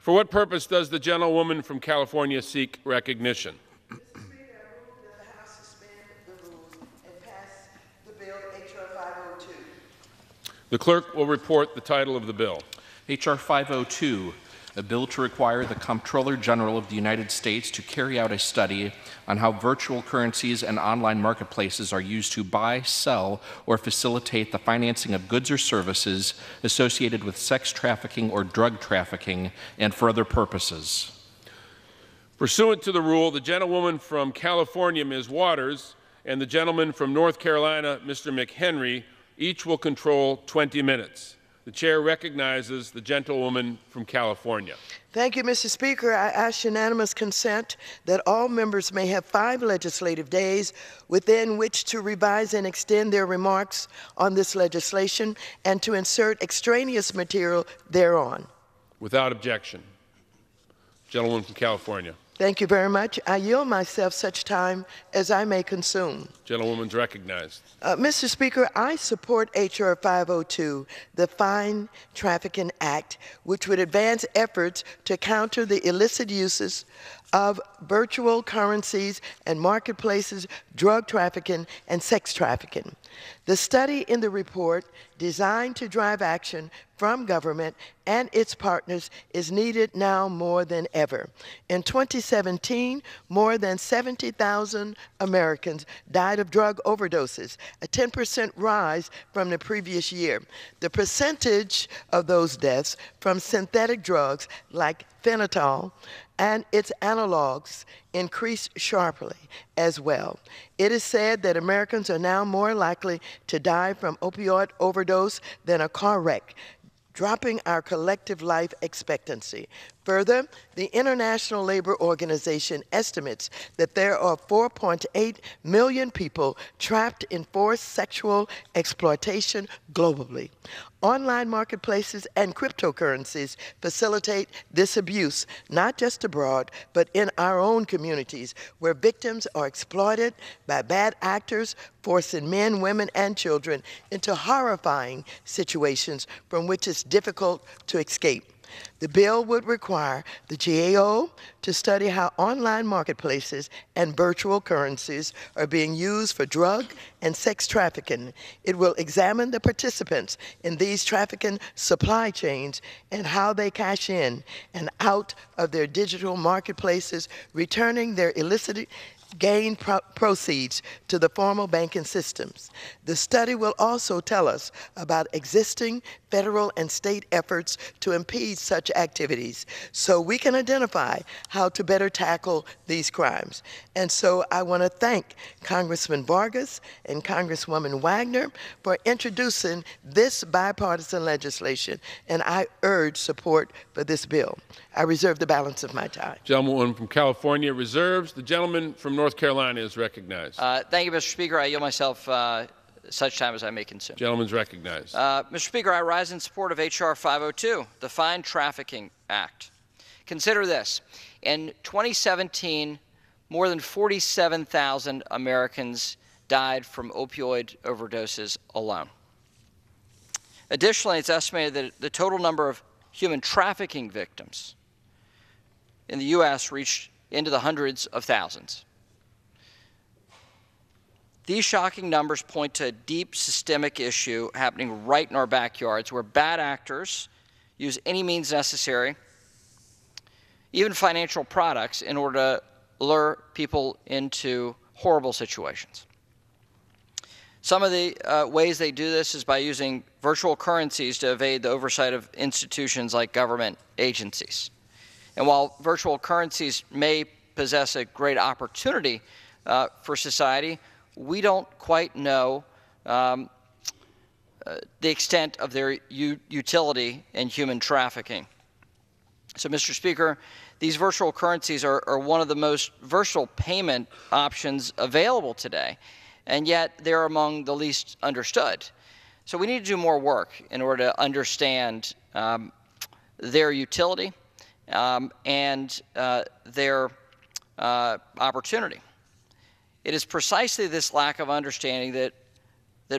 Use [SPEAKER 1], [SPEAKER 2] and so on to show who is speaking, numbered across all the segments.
[SPEAKER 1] For what purpose does the gentlewoman from California seek recognition?
[SPEAKER 2] Mr. Speaker, I move that the House suspend the rules and pass the bill H.R. 502.
[SPEAKER 1] The clerk will report the title of the bill.
[SPEAKER 3] H.R. 502, a bill to require the Comptroller General of the United States to carry out a study on how virtual currencies and online marketplaces are used to buy, sell, or facilitate the financing of goods or services associated with sex trafficking or drug trafficking and for other purposes.
[SPEAKER 1] Pursuant to the rule, the gentlewoman from California, Ms. Waters, and the gentleman from North Carolina, Mr. McHenry, each will control 20 minutes. The chair recognizes the gentlewoman from California.
[SPEAKER 2] Thank you, Mr. Speaker. I ask unanimous consent that all members may have 5 legislative days within which to revise and extend their remarks on this legislation and to insert extraneous material thereon.
[SPEAKER 1] Without objection. Gentlewoman from California.
[SPEAKER 2] Thank you very much. I yield myself such time as I may consume.
[SPEAKER 1] Gentlewoman's recognized.
[SPEAKER 2] Mr. Speaker, I support H.R. 502, the Fine Trafficking Act, which would advance efforts to counter the illicit uses of virtual currencies and marketplaces, drug trafficking, and sex trafficking. The study in the report, designed to drive action from government and its partners, is needed now more than ever. In 2017, more than 70,000 Americans died of drug overdoses, a 10% rise from the previous year. The percentage of those deaths from synthetic drugs like fentanyl and its analogs increased sharply as well. It is said that Americans are now more likely to die from opioid overdose than a car wreck, dropping our collective life expectancy. Further, the International Labor Organization estimates that there are 4.8 million people trapped in forced sexual exploitation globally. Online marketplaces and cryptocurrencies facilitate this abuse, not just abroad, but in our own communities, where victims are exploited by bad actors, forcing men, women, and children into horrifying situations from which it's difficult to escape. The bill would require the GAO to study how online marketplaces and virtual currencies are being used for drug and sex trafficking. It will examine the participants in these trafficking supply chains and how they cash in and out of their digital marketplaces, returning their illicit gain proceeds to the formal banking systems. The study will also tell us about existing federal and state efforts to impede such activities so we can identify how to better tackle these crimes. And so I want to thank Congressman Vargas and Congresswoman Wagner for introducing this bipartisan legislation, and I urge support for this bill. I reserve the balance of my time.
[SPEAKER 1] Gentleman from California reserves. The gentleman from North Carolina is recognized.
[SPEAKER 4] Thank you, Mr. Speaker. I yield myself such time as I may consume.
[SPEAKER 1] Gentleman's recognized.
[SPEAKER 4] Mr. Speaker, I rise in support of H.R. 502, the Fine Trafficking Act. Consider this. In 2017, more than 47,000 Americans died from opioid overdoses alone. Additionally, it's estimated that the total number of human trafficking victims in the U.S. reached into the hundreds of thousands. These shocking numbers point to a deep systemic issue happening right in our backyards, where bad actors use any means necessary, even financial products, in order to lure people into horrible situations. Some of the ways they do this is by using virtual currencies to evade the oversight of institutions like government agencies. And while virtual currencies may possess a great opportunity for society, we don't quite know the extent of their utility in human trafficking. So, Mr. Speaker, these virtual currencies are one of the most versatile payment options available today, and yet they're among the least understood. So we need to do more work in order to understand their utility and their opportunity. It is precisely this lack of understanding that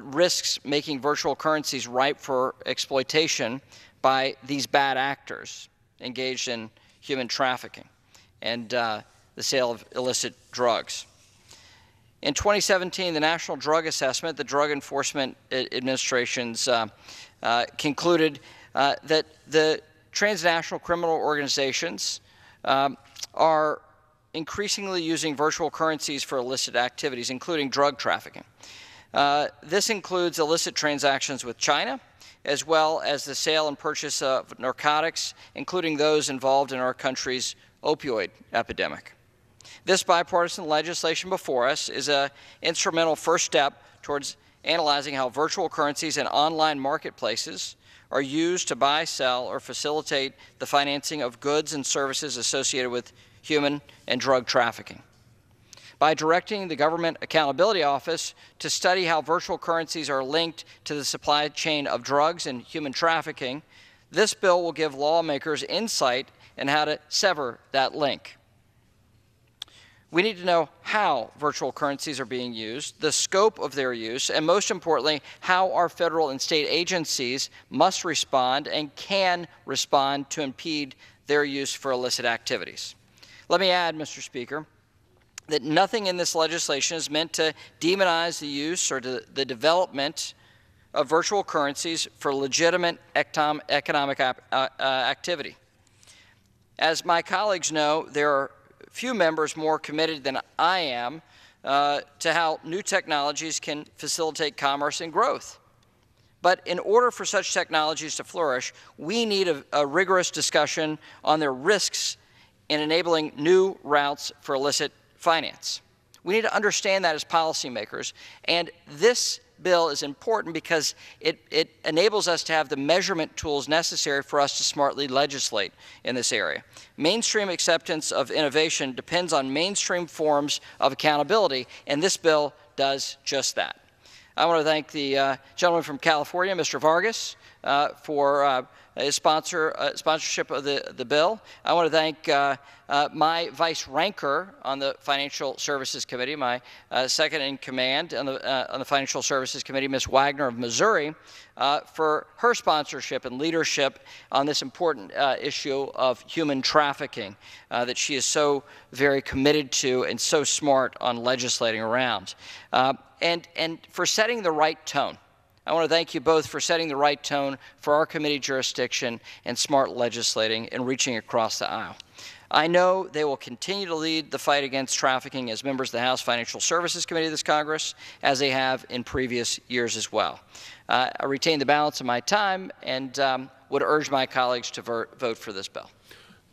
[SPEAKER 4] risks making virtual currencies ripe for exploitation by these bad actors. engaged in human trafficking and the sale of illicit drugs. In 2017, the National Drug Assessment, the Drug Enforcement Administration's concluded that the transnational criminal organizations are increasingly using virtual currencies for illicit activities, including drug trafficking. This includes illicit transactions with China, as well as the sale and purchase of narcotics, including those involved in our country's opioid epidemic. This bipartisan legislation before us is an instrumental first step towards analyzing how virtual currencies and online marketplaces are used to buy, sell, or facilitate the financing of goods and services associated with human and drug trafficking. By directing the Government Accountability Office to study how virtual currencies are linked to the supply chain of drugs and human trafficking, this bill will give lawmakers insight in how to sever that link. We need to know how virtual currencies are being used, the scope of their use, and most importantly, how our federal and state agencies must respond and can respond to impede their use for illicit activities. Let me add, Mr. Speaker, that nothing in this legislation is meant to demonize the use or the development of virtual currencies for legitimate economic activity. As my colleagues know, there are few members more committed than I am to how new technologies can facilitate commerce and growth. But in order for such technologies to flourish, we need a rigorous discussion on their risks in enabling new routes for illicit finance. We need to understand that as policymakers, and this bill is important because it enables us to have the measurement tools necessary for us to smartly legislate in this area. Mainstream acceptance of innovation depends on mainstream forms of accountability, and this bill does just that. I want to thank the gentleman from California, Mr. Vargas, for his sponsorship of the bill. I want to thank my vice ranker on the Financial Services Committee, my second in command on the Financial Services Committee, Ms. Wagner of Missouri, for her sponsorship and leadership on this important issue of human trafficking that she is so very committed to and so smart on legislating around, and for setting the right tone. I want to thank you both for setting the right tone for our committee jurisdiction and smart legislating and reaching across the aisle. I know they will continue to lead the fight against trafficking as members of the House Financial Services Committee of this Congress, as they have in previous years as well. I retain the balance of my time and would urge my colleagues to vote for this bill.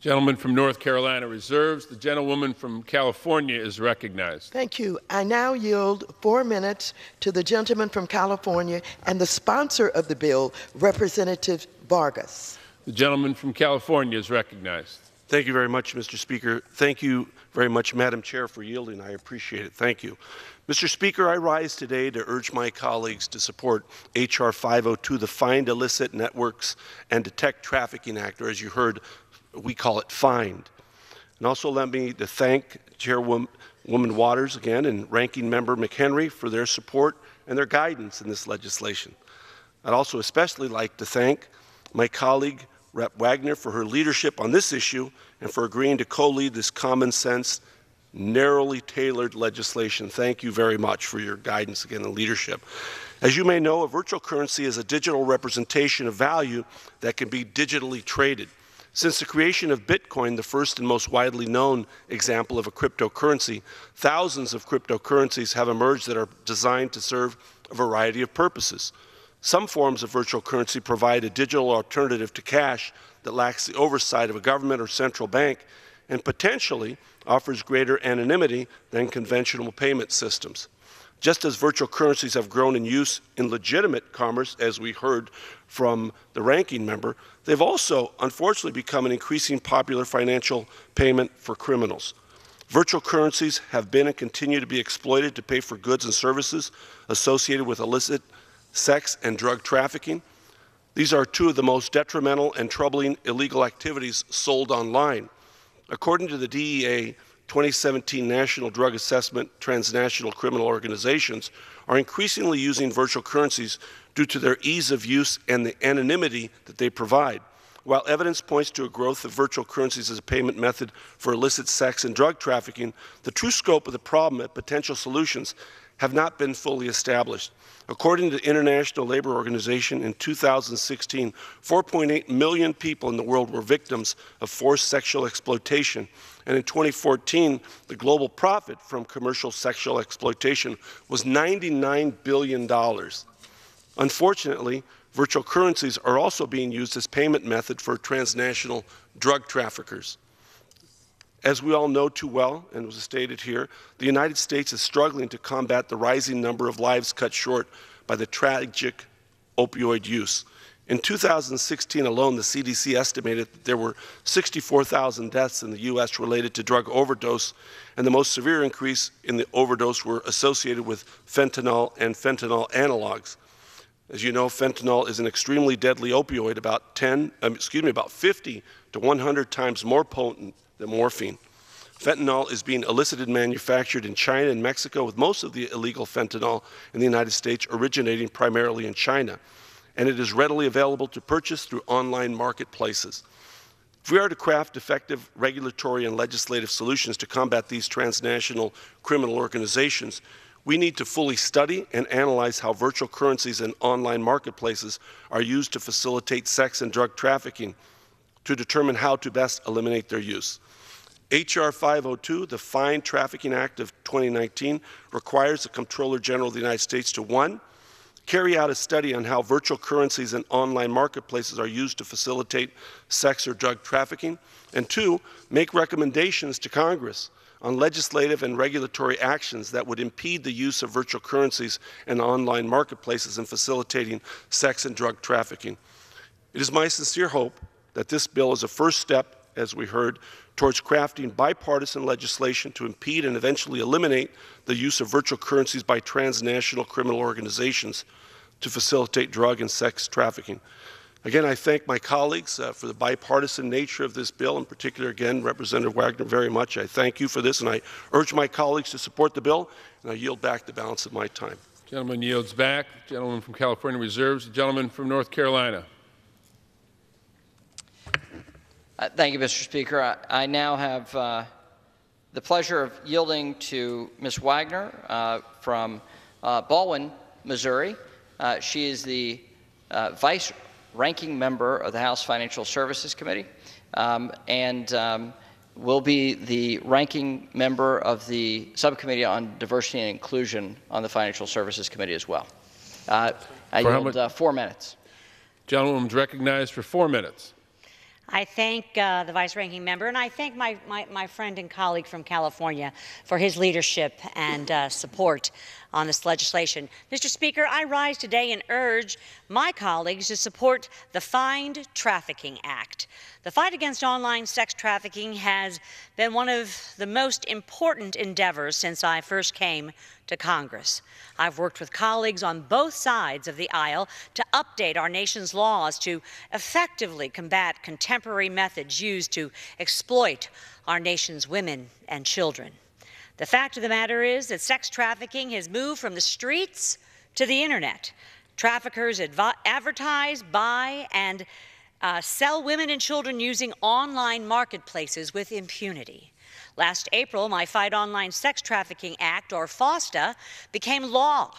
[SPEAKER 1] Gentleman from North Carolina reserves. The gentlewoman from California is recognized.
[SPEAKER 2] Thank you. I now yield 4 minutes to the gentleman from California and the sponsor of the bill, Representative Vargas.
[SPEAKER 1] The gentleman from California is recognized.
[SPEAKER 5] Thank you very much, Mr. Speaker. Thank you very much, Madam Chair, for yielding. I appreciate it. Thank you. Mr. Speaker, I rise today to urge my colleagues to support H.R. 502, the Find Illicit Networks and Detect Trafficking Act, or as you heard, we call it FIND. And also let me to thank Chairwoman Waters again and Ranking Member McHenry for their support and their guidance in this legislation. I'd also especially like to thank my colleague Rep. Wagner for her leadership on this issue and for agreeing to co-lead this common sense, narrowly tailored legislation. Thank you very much for your guidance again and leadership. As you may know, a virtual currency is a digital representation of value that can be digitally traded. Since the creation of Bitcoin, the first and most widely known example of a cryptocurrency, thousands of cryptocurrencies have emerged that are designed to serve a variety of purposes. Some forms of virtual currency provide a digital alternative to cash that lacks the oversight of a government or central bank and potentially offers greater anonymity than conventional payment systems. Just as virtual currencies have grown in use in legitimate commerce, as we heard from the ranking member, they've also, unfortunately, become an increasingly popular financial payment for criminals. Virtual currencies have been and continue to be exploited to pay for goods and services associated with illicit sex and drug trafficking. These are two of the most detrimental and troubling illegal activities sold online. According to the DEA, 2017 National Drug Assessment, transnational criminal organizations are increasingly using virtual currencies due to their ease of use and the anonymity that they provide. While evidence points to a growth of virtual currencies as a payment method for illicit sex and drug trafficking, the true scope of the problem and potential solutions have not been fully established. According to the International Labor Organization, in 2016, 4.8 million people in the world were victims of forced sexual exploitation. And in 2014, the global profit from commercial sexual exploitation was $99 billion. Unfortunately, virtual currencies are also being used as payment method for transnational drug traffickers. As we all know too well, and was stated here, the United States is struggling to combat the rising number of lives cut short by the tragic opioid use. In 2016 alone, the CDC estimated that there were 64,000 deaths in the U.S. related to drug overdose, and the most severe increase in the overdose were associated with fentanyl and fentanyl analogs. As you know, fentanyl is an extremely deadly opioid, about 50 to 100 times more potent than morphine. Fentanyl is being illicitly manufactured in China and Mexico, with most of the illegal fentanyl in the United States originating primarily in China. And it is readily available to purchase through online marketplaces. If we are to craft effective regulatory and legislative solutions to combat these transnational criminal organizations, we need to fully study and analyze how virtual currencies and online marketplaces are used to facilitate sex and drug trafficking to determine how to best eliminate their use. H.R. 502, the Fine Trafficking Act of 2019, requires the Comptroller General of the United States to, 1, carry out a study on how virtual currencies and online marketplaces are used to facilitate sex or drug trafficking, and 2, make recommendations to Congress on legislative and regulatory actions that would impede the use of virtual currencies and online marketplaces in facilitating sex and drug trafficking. It is my sincere hope that this bill is a first step, as we heard, towards crafting bipartisan legislation to impede and eventually eliminate the use of virtual currencies by transnational criminal organizations to facilitate drug and sex trafficking. Again, I thank my colleagues for the bipartisan nature of this bill, in particular, again, Representative Wagner, very much. I thank you for this, and I urge my colleagues to support the bill, and I yield back the balance of my time.
[SPEAKER 1] Gentleman yields back. The gentleman from California reserves. The gentleman from North Carolina.
[SPEAKER 4] Thank you, Mr. Speaker. I now have the pleasure of yielding to Ms. Wagner from Baldwin, Missouri. She is the Vice Ranking Member of the House Financial Services Committee and will be the Ranking Member of the Subcommittee on Diversity and Inclusion on the Financial Services Committee as well. I yield 4 minutes.
[SPEAKER 1] Gentleman is recognized for 4 minutes.
[SPEAKER 6] I thank the Vice-Ranking Member, and I thank my friend and colleague from California for his leadership and support on this legislation. Mr. Speaker, I rise today and urge my colleagues to support the Fine Trafficking Act. The fight against online sex trafficking has been one of the most important endeavors since I first came to Congress. I've worked with colleagues on both sides of the aisle to update our nation's laws to effectively combat contemporary methods used to exploit our nation's women and children. The fact of the matter is that sex trafficking has moved from the streets to the internet. Traffickers advertise, buy, and sell women and children using online marketplaces with impunity. Last April, my Fight Online Sex Trafficking Act, or FOSTA, became law,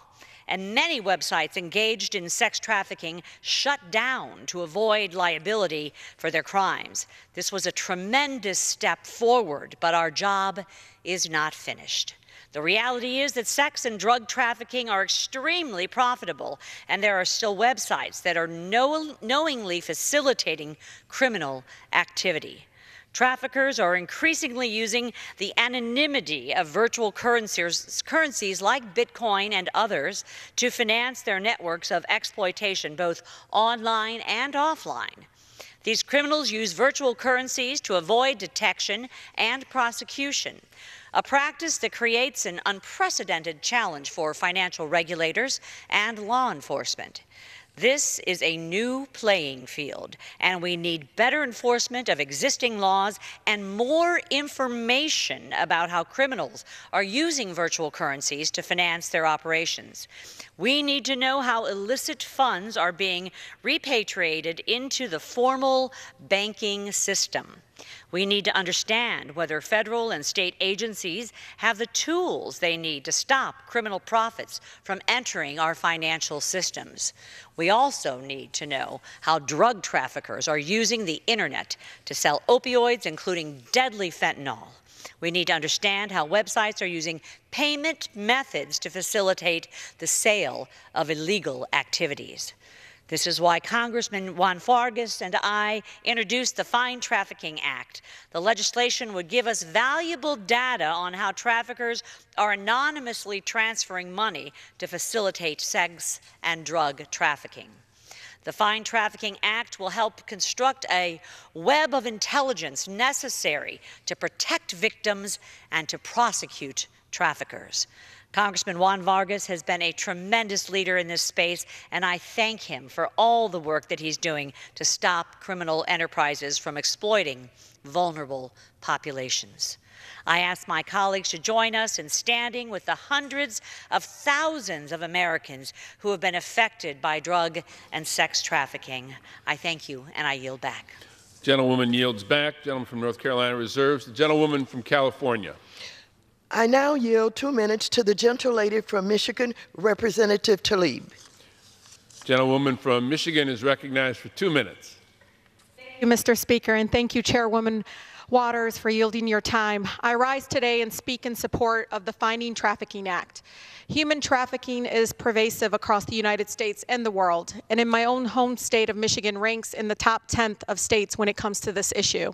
[SPEAKER 6] and many websites engaged in sex trafficking shut down to avoid liability for their crimes. This was a tremendous step forward, but our job is not finished. The reality is that sex and drug trafficking are extremely profitable, and there are still websites that are knowingly facilitating criminal activity. Traffickers are increasingly using the anonymity of virtual currencies like Bitcoin and others to finance their networks of exploitation, both online and offline. These criminals use virtual currencies to avoid detection and prosecution, a practice that creates an unprecedented challenge for financial regulators and law enforcement. This is a new playing field, and we need better enforcement of existing laws and more information about how criminals are using virtual currencies to finance their operations. We need to know how illicit funds are being repatriated into the formal banking system. We need to understand whether federal and state agencies have the tools they need to stop criminal profits from entering our financial systems. We also need to know how drug traffickers are using the internet to sell opioids, including deadly fentanyl. We need to understand how websites are using payment methods to facilitate the sale of illegal activities. This is why Congressman Juan Vargas and I introduced the Fine Trafficking Act. The legislation would give us valuable data on how traffickers are anonymously transferring money to facilitate sex and drug trafficking. The Fine Trafficking Act will help construct a web of intelligence necessary to protect victims and to prosecute traffickers. Congressman Juan Vargas has been a tremendous leader in this space, and I thank him for all the work that he's doing to stop criminal enterprises from exploiting vulnerable populations. I ask my colleagues to join us in standing with the hundreds of thousands of Americans who have been affected by drug and sex trafficking. I thank you, and I yield back.
[SPEAKER 1] Gentlewoman yields back. Gentleman from North Carolina reserves. The gentlewoman from California.
[SPEAKER 2] I now yield 2 minutes to the gentlelady from Michigan, Representative Tlaib.
[SPEAKER 1] Gentlewoman from Michigan is recognized for 2 minutes.
[SPEAKER 7] Thank you, Mr. Speaker, and thank you, Chairwoman Waters, for yielding your time. I rise today and speak in support of the Fine Trafficking Act. Human trafficking is pervasive across the United States and the world, and in my own home state of Michigan ranks in the top 10th of states when it comes to this issue.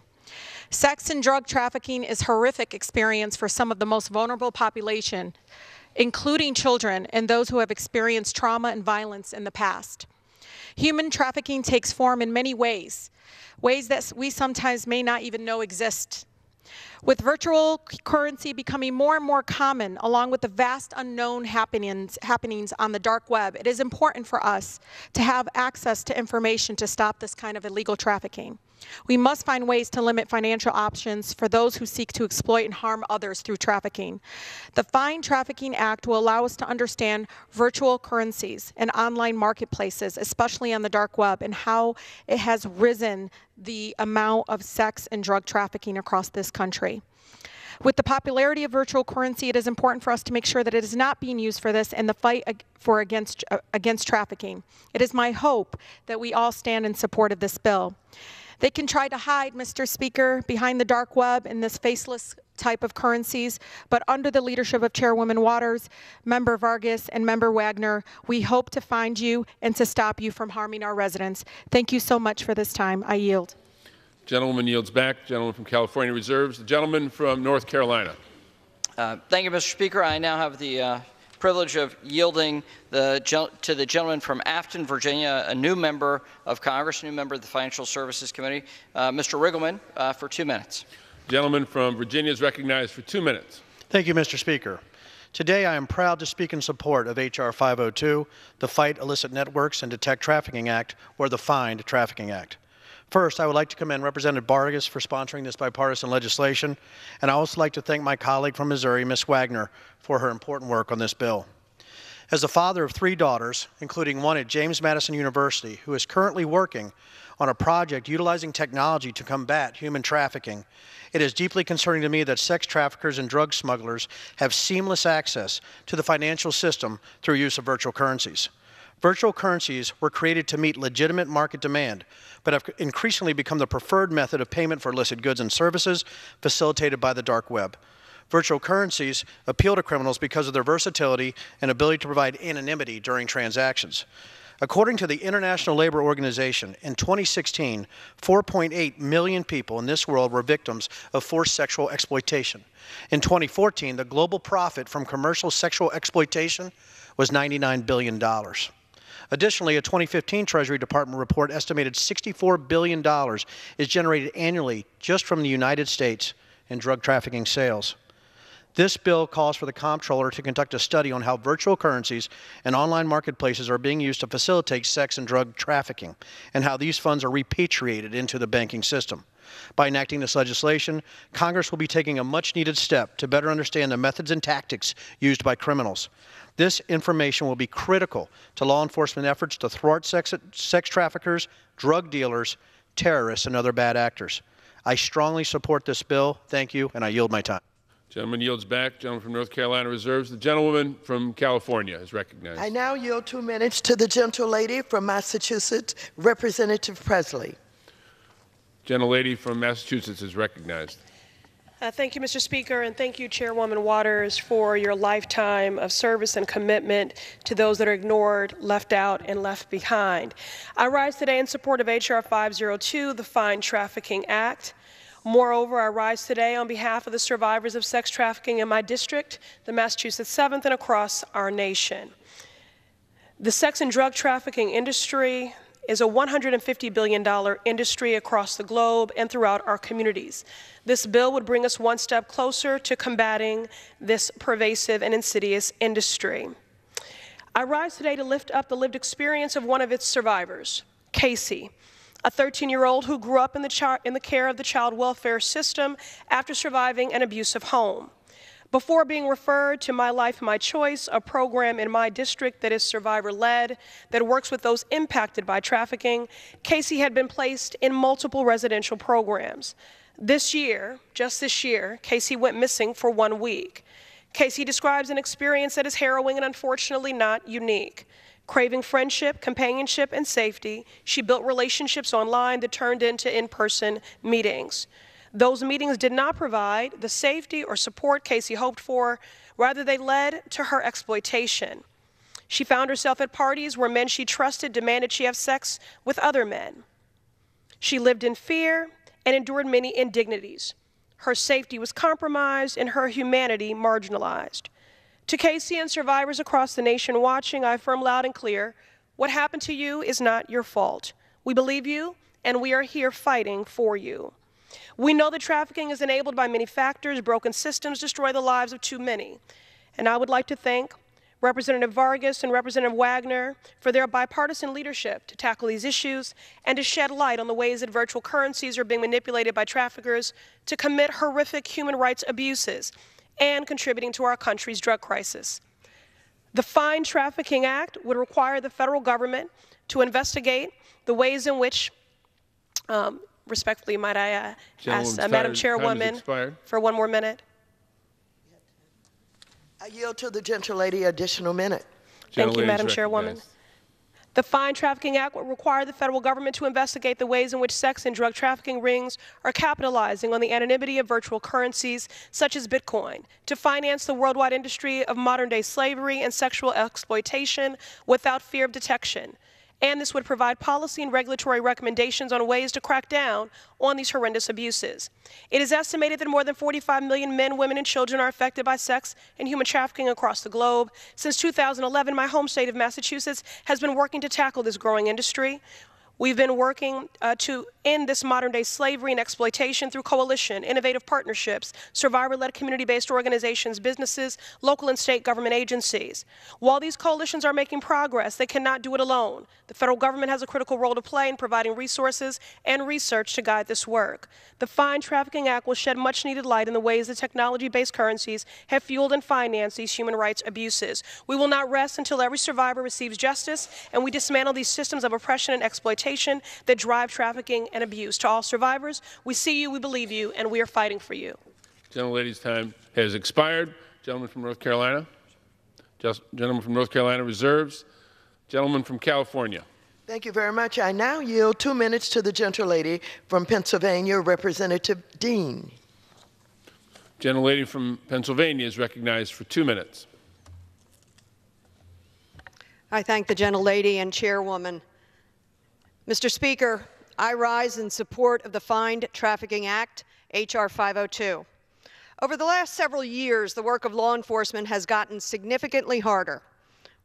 [SPEAKER 7] Sex and drug trafficking is a horrific experience for some of the most vulnerable population, including children and those who have experienced trauma and violence in the past. Human trafficking takes form in many ways that we sometimes may not even know exist. With virtual currency becoming more and more common, along with the vast unknown happenings on the dark web, it is important for us to have access to information to stop this kind of illegal trafficking. We must find ways to limit financial options for those who seek to exploit and harm others through trafficking. The Fine Trafficking Act will allow us to understand virtual currencies and online marketplaces, especially on the dark web, and how it has risen the amount of sex and drug trafficking across this country. With the popularity of virtual currency, it is important for us to make sure that it is not being used for this in the fight against trafficking. It is my hope that we all stand in support of this bill. They can try to hide, Mr. Speaker, behind the dark web in this faceless type of currencies, but under the leadership of Chairwoman Waters, Member Vargas, and Member Wagner, we hope to find you and to stop you from harming our residents. Thank you so much for this time. I yield.
[SPEAKER 1] Gentlewoman yields back. Gentleman from California reserves. The gentleman from North Carolina.
[SPEAKER 4] Thank you, Mr. Speaker. I now have the privilege of yielding to the gentleman from Afton, Virginia, a new member of Congress, a new member of the Financial Services Committee, Mr. Riggleman, for 2 minutes.
[SPEAKER 1] Gentleman from Virginia is recognized for 2 minutes.
[SPEAKER 8] Thank you, Mr. Speaker. Today I am proud to speak in support of H.R. 502, the Fight Illicit Networks and Detect Trafficking Act, or the Find Trafficking Act. First, I would like to commend Representative Vargas for sponsoring this bipartisan legislation, and I also like to thank my colleague from Missouri, Ms. Wagner, for her important work on this bill. As the father of 3 daughters, including one at James Madison University, who is currently working on a project utilizing technology to combat human trafficking, it is deeply concerning to me that sex traffickers and drug smugglers have seamless access to the financial system through use of virtual currencies. Virtual currencies were created to meet legitimate market demand, but have increasingly become the preferred method of payment for illicit goods and services facilitated by the dark web. Virtual currencies appeal to criminals because of their versatility and ability to provide anonymity during transactions. According to the International Labor Organization, in 2016, 4.8 million people in this world were victims of forced sexual exploitation. In 2014, the global profit from commercial sexual exploitation was $99 billion. Additionally, a 2015 Treasury Department report estimated $64 billion is generated annually just from the United States in drug trafficking sales. This bill calls for the comptroller to conduct a study on how virtual currencies and online marketplaces are being used to facilitate sex and drug trafficking, and how these funds are repatriated into the banking system. By enacting this legislation, Congress will be taking a much-needed step to better understand the methods and tactics used by criminals. This information will be critical to law enforcement efforts to thwart sex traffickers, drug dealers, terrorists, and other bad actors. I strongly support this bill. Thank you, and I yield my time.
[SPEAKER 1] Gentleman yields back. Gentleman from North Carolina reserves. The gentlewoman from California is recognized.
[SPEAKER 2] I now yield 2 minutes to the gentlelady from Massachusetts, Representative Presley.
[SPEAKER 1] Gentlelady from Massachusetts is recognized.
[SPEAKER 9] Thank you, Mr. Speaker, and thank you, Chairwoman Waters, for your lifetime of service and commitment to those that are ignored, left out, and left behind. I rise today in support of H.R. 502, the Fine Trafficking Act. Moreover, I rise today on behalf of the survivors of sex trafficking in my district, the Massachusetts 7th, and across our nation. The sex and drug trafficking industry is a $150 billion industry across the globe and throughout our communities. This bill would bring us one step closer to combating this pervasive and insidious industry. I rise today to lift up the lived experience of one of its survivors, Casey, a 13-year-old who grew up in the care of the child welfare system after surviving an abusive home. Before being referred to My Life, My Choice, a program in my district that is survivor-led, that works with those impacted by trafficking, Casey had been placed in multiple residential programs. This year, just this year, Casey went missing for 1 week. Casey describes an experience that is harrowing and unfortunately not unique. Craving friendship, companionship, and safety, she built relationships online that turned into in-person meetings. Those meetings did not provide the safety or support Casey hoped for. Rather, they led to her exploitation. She found herself at parties where men she trusted demanded she have sex with other men. She lived in fear and endured many indignities. Her safety was compromised and her humanity marginalized. To Casey and survivors across the nation watching, I affirm loud and clear, what happened to you is not your fault. We believe you, and we are here fighting for you. We know that trafficking is enabled by many factors. Broken systems destroy the lives of too many. And I would like to thank Representative Vargas and Representative Wagner for their bipartisan leadership to tackle these issues and to shed light on the ways that virtual currencies are being manipulated by traffickers to commit horrific human rights abuses and contributing to our country's drug crisis. The Fine Trafficking Act would require the federal government to investigate the ways in which respectfully, might I ask Madam Chairwoman for 1 more minute?
[SPEAKER 2] I yield to the gentlelady additional minute.
[SPEAKER 9] Thank you, Madam Chairwoman. The Fine Trafficking Act will require the federal government to investigate the ways in which sex and drug trafficking rings are capitalizing on the anonymity of virtual currencies such as Bitcoin to finance the worldwide industry of modern-day slavery and sexual exploitation without fear of detection. And this would provide policy and regulatory recommendations on ways to crack down on these horrendous abuses. It is estimated that more than 45 million men, women, and children are affected by sex and human trafficking across the globe. Since 2011, my home state of Massachusetts has been working to tackle this growing industry. We've been working to end this modern-day slavery and exploitation through coalition, innovative partnerships, survivor-led community-based organizations, businesses, local and state government agencies. While these coalitions are making progress, they cannot do it alone. The federal government has a critical role to play in providing resources and research to guide this work. The Fine Trafficking Act will shed much-needed light in the ways that technology-based currencies have fueled and financed these human rights abuses. We will not rest until every survivor receives justice and we dismantle these systems of oppression and exploitation that drive trafficking and abuse. To all survivors, we see you, we believe you, and we are fighting for you.
[SPEAKER 1] Gentlelady's time has expired. Gentleman from North Carolina. Gentleman from North Carolina reserves. Gentleman from California.
[SPEAKER 2] Thank you very much. I now yield 2 minutes to the gentlelady from Pennsylvania, Representative Dean.
[SPEAKER 1] Gentlelady from Pennsylvania is recognized for 2 minutes.
[SPEAKER 10] I thank the gentlelady and chairwoman. Mr. Speaker, I rise in support of the Fine Trafficking Act, H.R. 502. Over the last several years, the work of law enforcement has gotten significantly harder.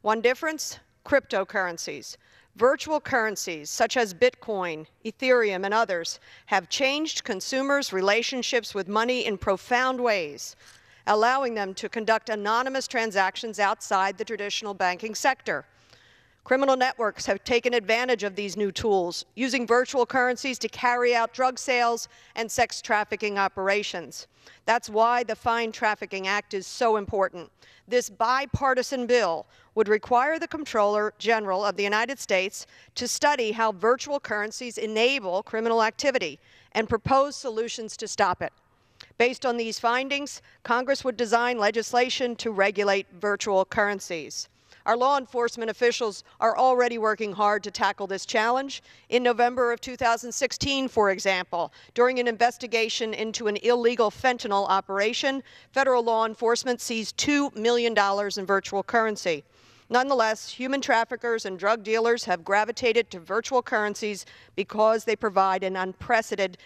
[SPEAKER 10] One difference, cryptocurrencies. Virtual currencies such as Bitcoin, Ethereum, and others have changed consumers' relationships with money in profound ways. allowing them to conduct anonymous transactions outside the traditional banking sector. Criminal networks have taken advantage of these new tools, using virtual currencies to carry out drug sales and sex trafficking operations. That's why the Fine Trafficking Act is so important. This bipartisan bill would require the Comptroller General of the United States to study how virtual currencies enable criminal activity and propose solutions to stop it. Based on these findings, Congress would design legislation to regulate virtual currencies. Our law enforcement officials are already working hard to tackle this challenge. In November of 2016, for example, during an investigation into an illegal fentanyl operation, federal law enforcement seized $2 million in virtual currency. Nonetheless, human traffickers and drug dealers have gravitated to virtual currencies because they provide an unprecedented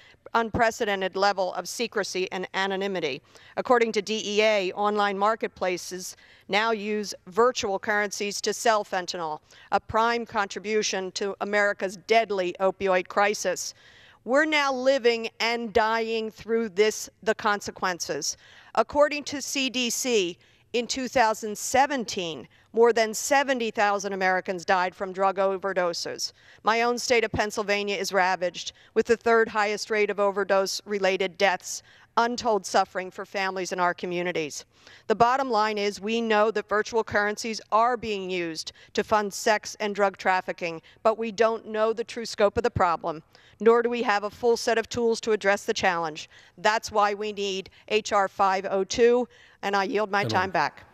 [SPEAKER 10] level of secrecy and anonymity. According to DEA, online marketplaces now use virtual currencies to sell fentanyl, a prime contribution to America's deadly opioid crisis. We're now living and dying through the consequences. According to CDC, in 2017, more than 70,000 Americans died from drug overdoses. My own state of Pennsylvania is ravaged, with the third highest rate of overdose-related deaths, untold suffering for families in our communities. The bottom line is we know that virtual currencies are being used to fund sex and drug trafficking, but we don't know the true scope of the problem, nor do we have a full set of tools to address the challenge. That's why we need H.R. 502, and I yield my time back.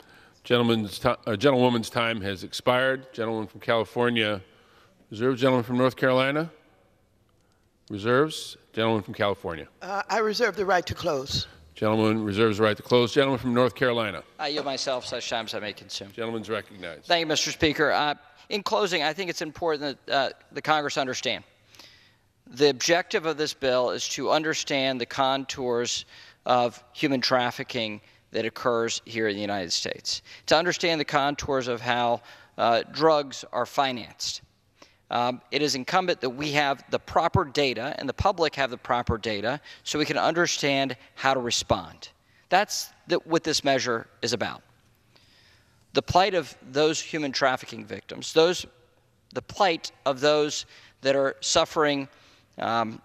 [SPEAKER 1] Gentlewoman's time has expired. Gentleman from California reserves. Gentleman from North Carolina reserves. Gentleman from California.
[SPEAKER 2] I reserve the right to close.
[SPEAKER 1] Gentleman reserves the right to close. Gentleman from North Carolina.
[SPEAKER 4] I yield myself such time as I may consume.
[SPEAKER 1] Gentleman's recognized.
[SPEAKER 4] Thank you, Mr. Speaker. In closing, I think it's important that the Congress understand. The objective of this bill is to understand the contours of human trafficking that occurs here in the United States, to understand the contours of how drugs are financed. It is incumbent that we have the proper data and the public have the proper data so we can understand how to respond. That's what this measure is about. The plight of those human trafficking victims, the plight of those that are suffering the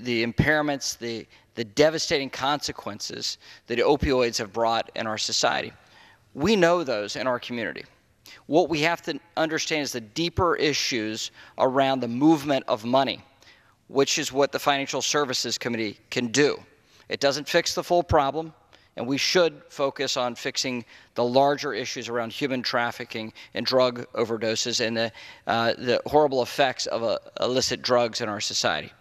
[SPEAKER 4] impairments, the devastating consequences that opioids have brought in our society. We know those in our community. What we have to understand is the deeper issues around the movement of money, which is what the Financial Services Committee can do. It doesn't fix the full problem, and we should focus on fixing the larger issues around human trafficking and drug overdoses and the horrible effects of illicit drugs in our society.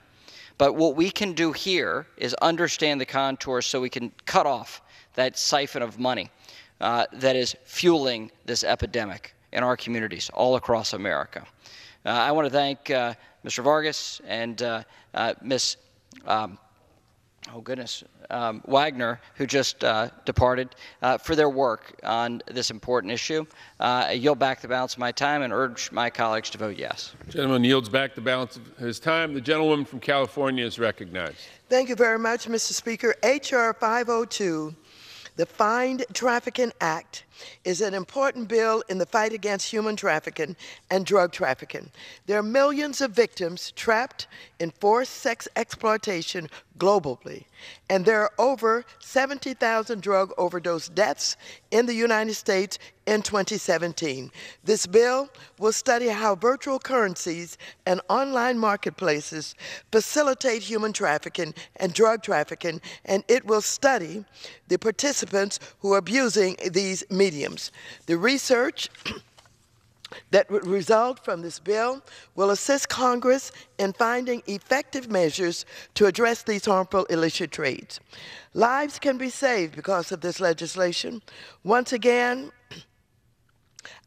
[SPEAKER 4] But what we can do here is understand the contours so we can cut off that siphon of money that is fueling this epidemic in our communities all across America. I want to thank Mr. Vargas and Ms. Wagner, who just departed, for their work on this important issue. I yield back the balance of my time and urge my colleagues to vote yes.
[SPEAKER 1] The gentleman yields back the balance of his time. The gentlewoman from California is recognized.
[SPEAKER 2] Thank you very much, Mr. Speaker. H.R. 502, the Fine Trafficking Act, is an important bill in the fight against human trafficking and drug trafficking. There are millions of victims trapped in forced sex exploitation globally, and there are over 70,000 drug overdose deaths in the United States in 2017. This bill will study how virtual currencies and online marketplaces facilitate human trafficking and drug trafficking, and it will study the participants who are abusing these mediums. The research that would result from this bill will assist Congress in finding effective measures to address these harmful illicit trades. Lives can be saved because of this legislation. Once again,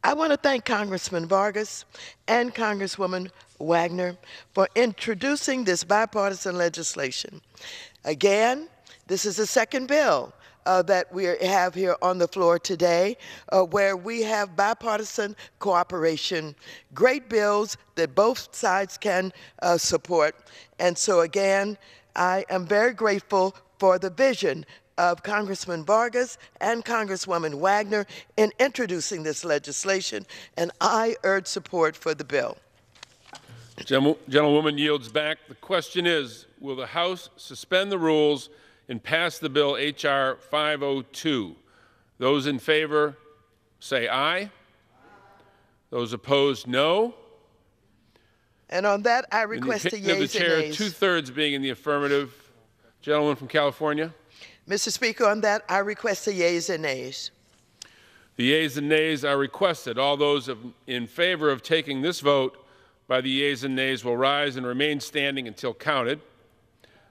[SPEAKER 2] I want to thank Congressman Vargas and Congresswoman Wagner for introducing this bipartisan legislation. Again, this is the second bill that we have here on the floor today, where we have bipartisan cooperation, great bills that both sides can support. And so again, I am very grateful for the vision of Congressman Vargas and Congresswoman Wagner in introducing this legislation, and I urge support for the bill.
[SPEAKER 1] Gentlewoman yields back. The question is, will the House suspend the rules and pass the bill H.R. 502? Those in favor say aye. Those opposed, no.
[SPEAKER 2] And on that, I request a yeas and nays.
[SPEAKER 1] In the opinion of the chair, 2/3 being in the affirmative. Gentleman from California.
[SPEAKER 2] Mr. Speaker, on that, I request a yeas and nays.
[SPEAKER 1] The yeas and nays are requested. All those in favor of taking this vote by the yeas and nays will rise and remain standing until counted.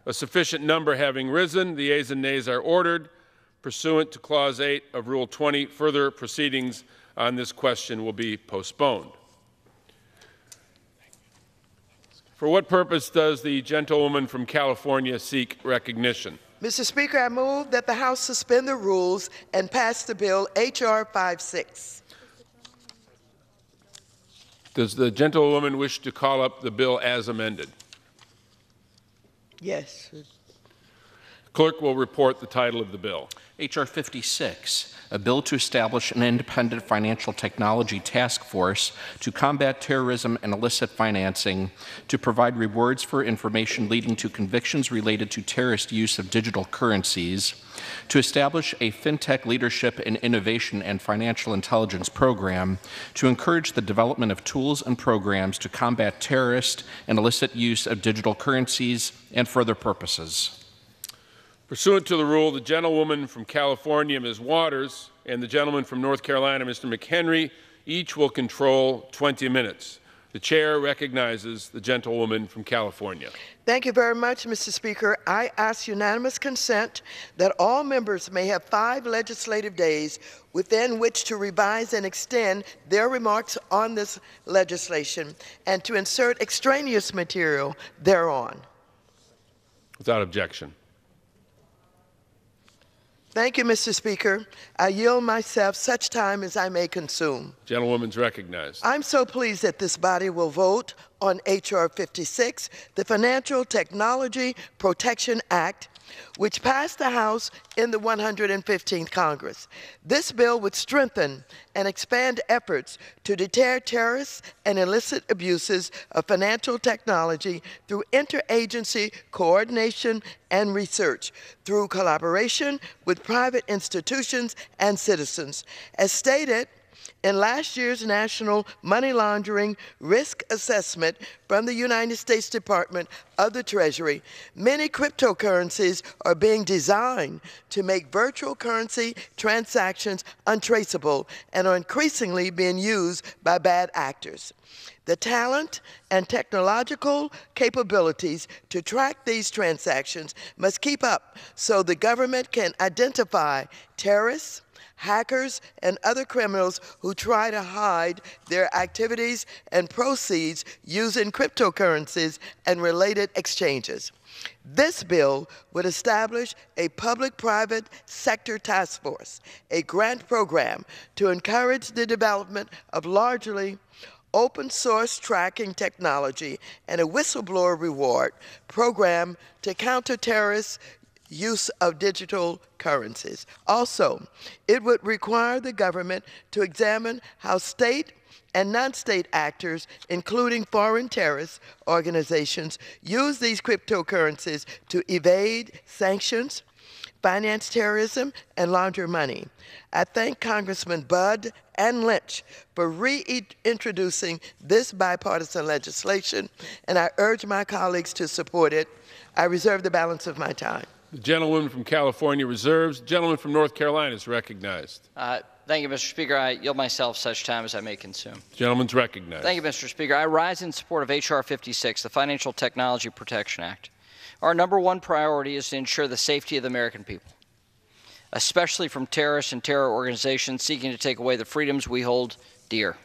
[SPEAKER 1] A sufficient number having risen, the yeas and nays are ordered. Pursuant to Clause 8 of Rule 20, further proceedings on this question will be postponed. For what purpose does the gentlewoman from California seek recognition?
[SPEAKER 2] Mr. Speaker, I move that the House suspend the rules and pass the bill H.R. 56.
[SPEAKER 1] Does the gentlewoman wish to call up the bill as amended?
[SPEAKER 2] Yes.
[SPEAKER 1] Clerk will report the title of the bill.
[SPEAKER 3] H.R. 56, a bill to establish an independent financial technology task force to combat terrorism and illicit financing, to provide rewards for information leading to convictions related to terrorist use of digital currencies, to establish a fintech leadership and innovation and financial intelligence program, to encourage the development of tools and programs to combat terrorist and illicit use of digital currencies, and for other purposes.
[SPEAKER 1] Pursuant to the rule, the gentlewoman from California, Ms. Waters, and the gentleman from North Carolina, Mr. McHenry, each will control 20 minutes. The chair recognizes the gentlewoman from California.
[SPEAKER 2] Thank you very much, Mr. Speaker. I ask unanimous consent that all members may have 5 legislative days within which to revise and extend their remarks on this legislation and to insert extraneous material thereon.
[SPEAKER 1] Without objection.
[SPEAKER 2] Thank you, Mr. Speaker. I yield myself such time as I may consume.
[SPEAKER 1] Gentlewoman's recognized.
[SPEAKER 2] I'm so pleased that this body will vote on H.R. 56, the Financial Technology Protection Act, which passed the House in the 115th Congress. This bill would strengthen and expand efforts to deter terrorists and illicit abuses of financial technology through interagency coordination and research, through collaboration with private institutions and citizens. As stated in last year's National Money Laundering Risk Assessment from the United States Department of the Treasury, many cryptocurrencies are being designed to make virtual currency transactions untraceable and are increasingly being used by bad actors. The talent and technological capabilities to track these transactions must keep up so the government can identify terrorists, hackers, and other criminals who try to hide their activities and proceeds using cryptocurrencies and related exchanges. This bill would establish a public-private sector task force, a grant program to encourage the development of largely open source tracking technology, and a whistleblower reward program to counter terrorist use of digital currencies. Also, it would require the government to examine how state and non-state actors, including foreign terrorist organizations, use these cryptocurrencies to evade sanctions, finance terrorism, and launder money. I thank Congressman Budd and Lynch for reintroducing this bipartisan legislation, and I urge my colleagues to support it. I reserve the balance of my time.
[SPEAKER 1] The gentleman from California reserves. The gentleman from North Carolina is recognized.
[SPEAKER 4] Thank you, Mr. Speaker. I yield myself such time as I may consume.
[SPEAKER 1] The gentleman's recognized.
[SPEAKER 4] Thank you, Mr. Speaker. I rise in support of H.R. 56, the Financial Technology Protection Act. Our #1 priority is to ensure the safety of the American people, especially from terrorists and terror organizations seeking to take away the freedoms we hold dear.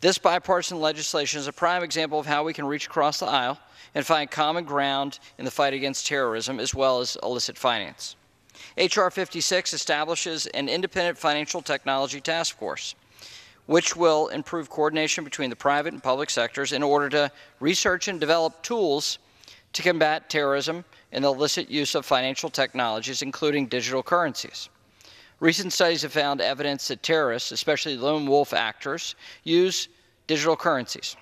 [SPEAKER 4] This bipartisan legislation is a prime example of how we can reach across the aisle and find common ground in the fight against terrorism as well as illicit finance. H.R. 56 establishes an independent financial technology task force, which will improve coordination between the private and public sectors in order to research and develop tools to combat terrorism in the illicit use of financial technologies, including digital currencies. Recent studies have found evidence that terrorists, especially lone wolf actors, use digital currencies.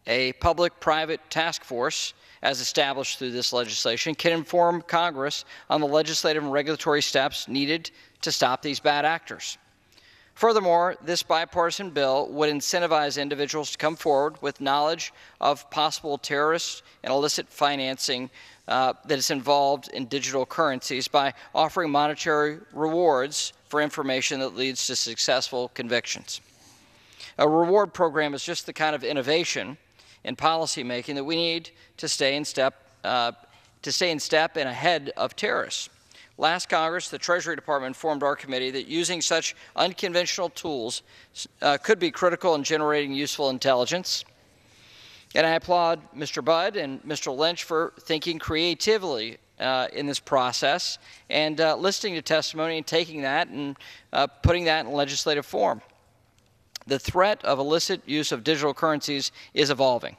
[SPEAKER 4] A public-private task force, as established through this legislation, can inform Congress on the legislative and regulatory steps needed to stop these bad actors. Furthermore, this bipartisan bill would incentivize individuals to come forward with knowledge of possible terrorist and illicit financing that is involved in digital currencies by offering monetary rewards for information that leads to successful convictions. A reward program is just the kind of innovation in policymaking that we need to stay in step and ahead of terrorists. Last Congress, the Treasury Department informed our committee that using such unconventional tools could be critical in generating useful intelligence. And I applaud Mr. Budd and Mr. Lynch for thinking creatively in this process and listening to testimony and taking that and putting that in legislative form. The threat of illicit use of digital currencies is evolving,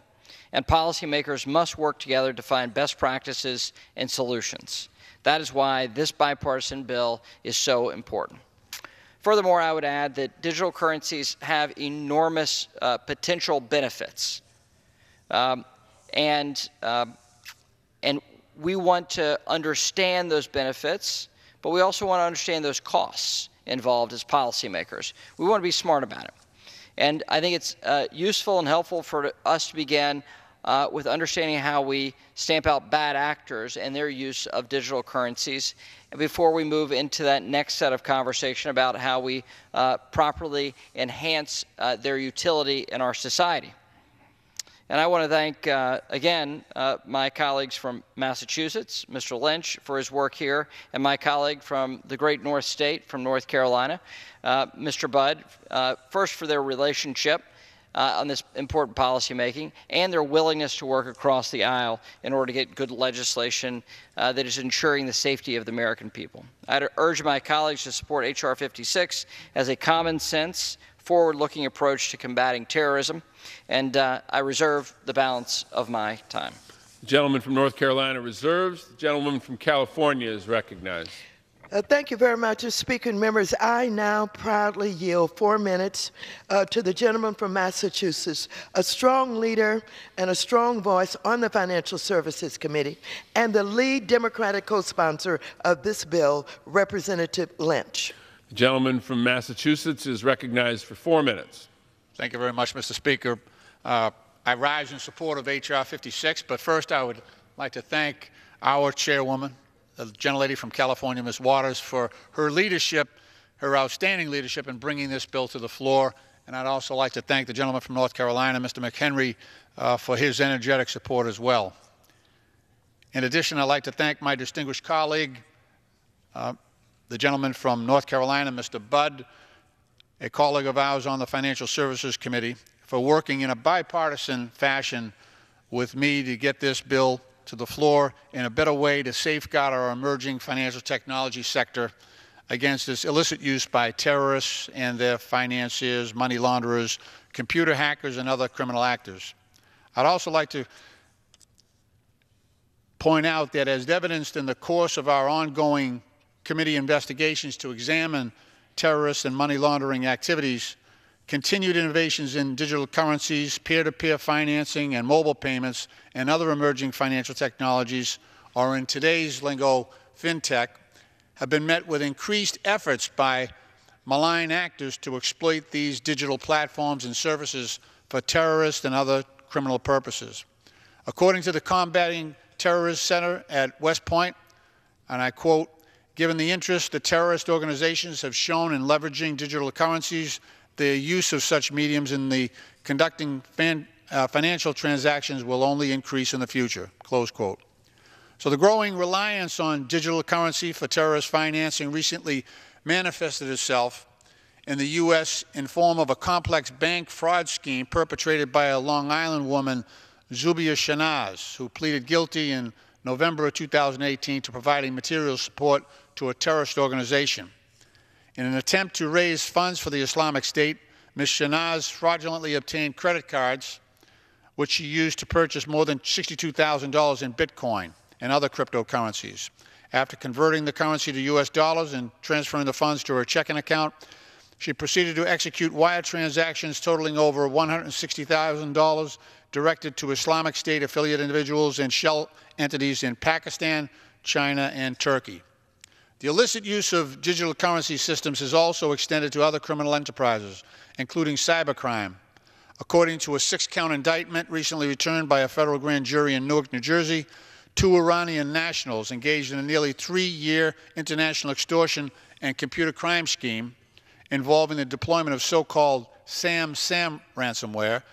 [SPEAKER 4] and policymakers must work together to find best practices and solutions. That is why this bipartisan bill is so important. Furthermore, I would add that digital currencies have enormous potential benefits. And we want to understand those benefits, but we also want to understand those costs involved as policymakers. We want to be smart about it. And I think it's useful and helpful for us to begin with understanding how we stamp out bad actors and their use of digital currencies before we move into that next set of conversation about how we properly enhance their utility in our society. And I want to thank, again, my colleagues from Massachusetts, Mr. Lynch, for his work here, and my colleague from the great North State, from North Carolina, Mr. Budd, first for their relationship on this important policymaking and their willingness to work across the aisle in order to get good legislation that is ensuring the safety of the American people. I'd urge my colleagues to support H.R. 56 as a common sense, forward-looking approach to combating terrorism, and I reserve the balance of my time.
[SPEAKER 1] The gentleman from North Carolina reserves. The gentleman from California is recognized.
[SPEAKER 2] Thank you very much, Mr. Speaker and members. I now proudly yield 4 minutes to the gentleman from Massachusetts, a strong leader and a strong voice on the Financial Services Committee, and the lead Democratic co-sponsor of this bill, Representative Lynch.
[SPEAKER 1] The gentleman from Massachusetts is recognized for 4 minutes.
[SPEAKER 11] Thank you very much, Mr. Speaker. I rise in support of H.R. 56, but first I would like to thank our chairwoman, the gentlelady from California, Ms. Waters, for her leadership, her outstanding leadership in bringing this bill to the floor. And I'd also like to thank the gentleman from North Carolina, Mr. McHenry, for his energetic support as well. In addition, I'd like to thank my distinguished colleague, the gentleman from North Carolina, Mr. Budd, a colleague of ours on the Financial Services Committee, for working in a bipartisan fashion with me to get this bill to the floor in a better way to safeguard our emerging financial technology sector against this illicit use by terrorists and their financiers, money launderers, computer hackers, and other criminal actors. I'd also like to point out that, as evidenced in the course of our ongoing committee investigations to examine terrorist and money laundering activities, continued innovations in digital currencies, peer-to-peer financing, and mobile payments, and other emerging financial technologies, or in today's lingo, fintech, have been met with increased efforts by malign actors to exploit these digital platforms and services for terrorist and other criminal purposes. According to the Combating Terrorism Center at West Point, and I quote, "Given the interest the terrorist organizations have shown in leveraging digital currencies, the use of such mediums in the conducting financial transactions will only increase in the future," close quote. So the growing reliance on digital currency for terrorist financing recently manifested itself in the U.S. in form of a complex bank fraud scheme perpetrated by a Long Island woman, Zubia Shanaz, who pleaded guilty in November of 2018 to providing material support to a terrorist organization. In an attempt to raise funds for the Islamic State, Ms. Shanaz fraudulently obtained credit cards, which she used to purchase more than $62,000 in Bitcoin, and other cryptocurrencies. After converting the currency to U.S. dollars and transferring the funds to her checking account, she proceeded to execute wire transactions totaling over $160,000 directed to Islamic State affiliate individuals and shell entities in Pakistan, China, and Turkey. The illicit use of digital currency systems is also extended to other criminal enterprises, including cybercrime. According to a 6-count indictment recently returned by a federal grand jury in Newark, New Jersey, 2 Iranian nationals engaged in a nearly 3-year international extortion and computer crime scheme involving the deployment of so-called SAM ransomware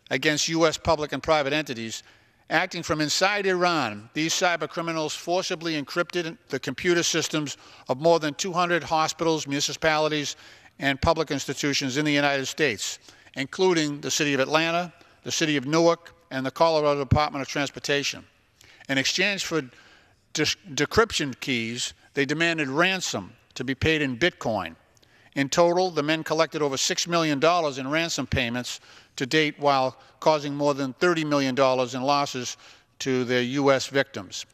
[SPEAKER 11] against U.S. public and private entities. Acting from inside Iran, these cyber criminals forcibly encrypted the computer systems of more than 200 hospitals, municipalities, and public institutions in the United States, including the City of Atlanta, the City of Newark, and the Colorado Department of Transportation. In exchange for decryption keys, they demanded ransom to be paid in Bitcoin. In total, the men collected over $6 million in ransom payments to date, while causing more than $30 million in losses to their U.S. victims.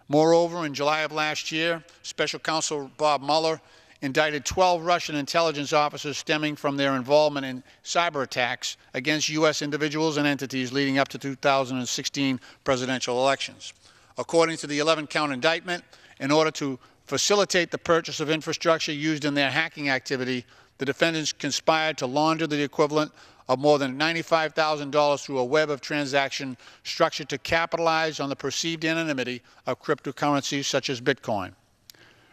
[SPEAKER 11] Moreover, in July of last year, Special Counsel Bob Mueller indicted 12 Russian intelligence officers stemming from their involvement in cyber attacks against U.S. individuals and entities leading up to 2016 presidential elections. According to the 11-count indictment, in order to facilitate the purchase of infrastructure used in their hacking activity, the defendants conspired to launder the equivalent of more than $95,000 through a web of transaction structured to capitalize on the perceived anonymity of cryptocurrencies such as Bitcoin.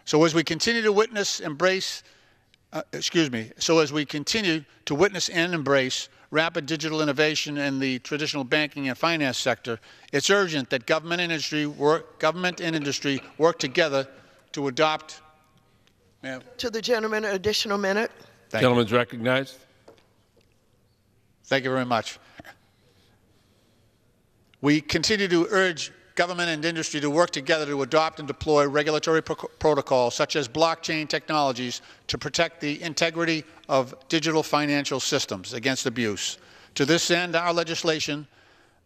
[SPEAKER 11] So as we continue to witness and embrace rapid digital innovation in the traditional banking and finance sector, it's urgent that government and industry work together to adopt.
[SPEAKER 2] To the gentleman, an additional minute.
[SPEAKER 1] Gentleman's recognized.
[SPEAKER 11] Thank you very much. We continue to urge government and industry to work together to adopt and deploy regulatory protocols such as blockchain technologies to protect the integrity of digital financial systems against abuse. To this end, our legislation,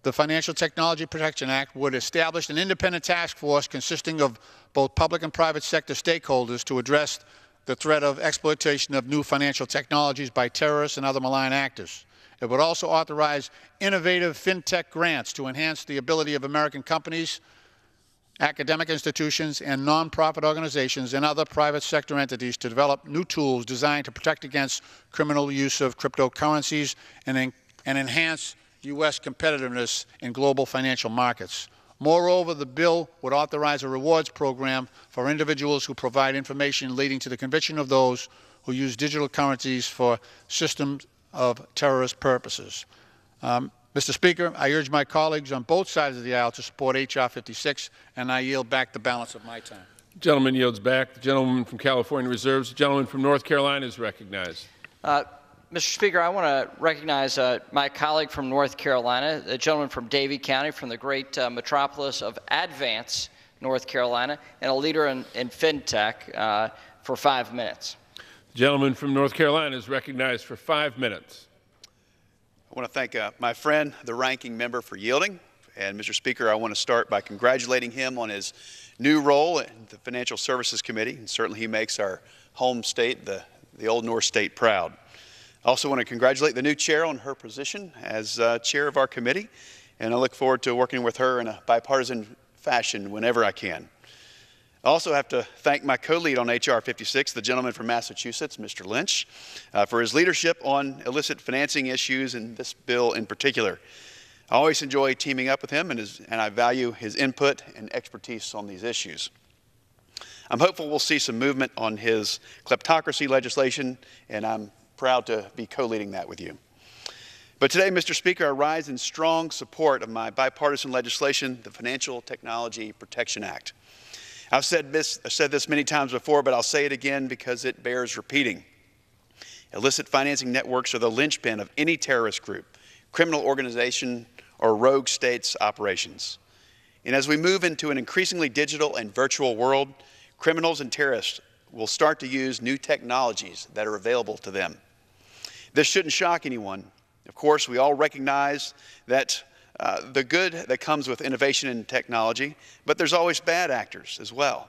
[SPEAKER 11] the Financial Technology Protection Act, would establish an independent task force consisting of both public and private sector stakeholders to address the threat of exploitation of new financial technologies by terrorists and other malign actors. It would also authorize innovative fintech grants to enhance the ability of American companies, academic institutions, and nonprofit organizations and other private sector entities to develop new tools designed to protect against criminal use of cryptocurrencies and enhance U.S. competitiveness in global financial markets. Moreover, the bill would authorize a rewards program for individuals who provide information leading to the conviction of those who use digital currencies for systems of terrorist purposes. Mr. Speaker, I urge my colleagues on both sides of the aisle to support H.R. 56, and I yield back the balance of my time.
[SPEAKER 1] The gentleman yields back. The gentleman from California reserves. The gentleman from North Carolina is recognized.
[SPEAKER 4] Mr. Speaker, I want to recognize my colleague from North Carolina, the gentleman from Davie County, from the great metropolis of Advance, North Carolina, and a leader in fintech for 5 minutes.
[SPEAKER 1] The gentleman from North Carolina is recognized for 5 minutes.
[SPEAKER 12] I want to thank my friend, the ranking member, for yielding. And Mr. Speaker, I want to start by congratulating him on his new role in the Financial Services Committee. And certainly he makes our home state, the Old North State, proud. I also want to congratulate the new chair on her position as chair of our committee. And I look forward to working with her in a bipartisan fashion whenever I can. I also have to thank my co-lead on H.R. 56, the gentleman from Massachusetts, Mr. Lynch, for his leadership on illicit financing issues and this bill in particular. I always enjoy teaming up with him, and I value his input and expertise on these issues. I'm hopeful we'll see some movement on his kleptocracy legislation, and I'm proud to be co-leading that with you. But today, Mr. Speaker, I rise in strong support of my bipartisan legislation, the Financial Technology Protection Act. I've said this many times before, but I'll say it again because it bears repeating. Illicit financing networks are the linchpin of any terrorist group, criminal organization, or rogue state's operations. And as we move into an increasingly digital and virtual world, criminals and terrorists will start to use new technologies that are available to them. This shouldn't shock anyone. Of course, we all recognize that the good that comes with innovation and technology, but there's always bad actors as well.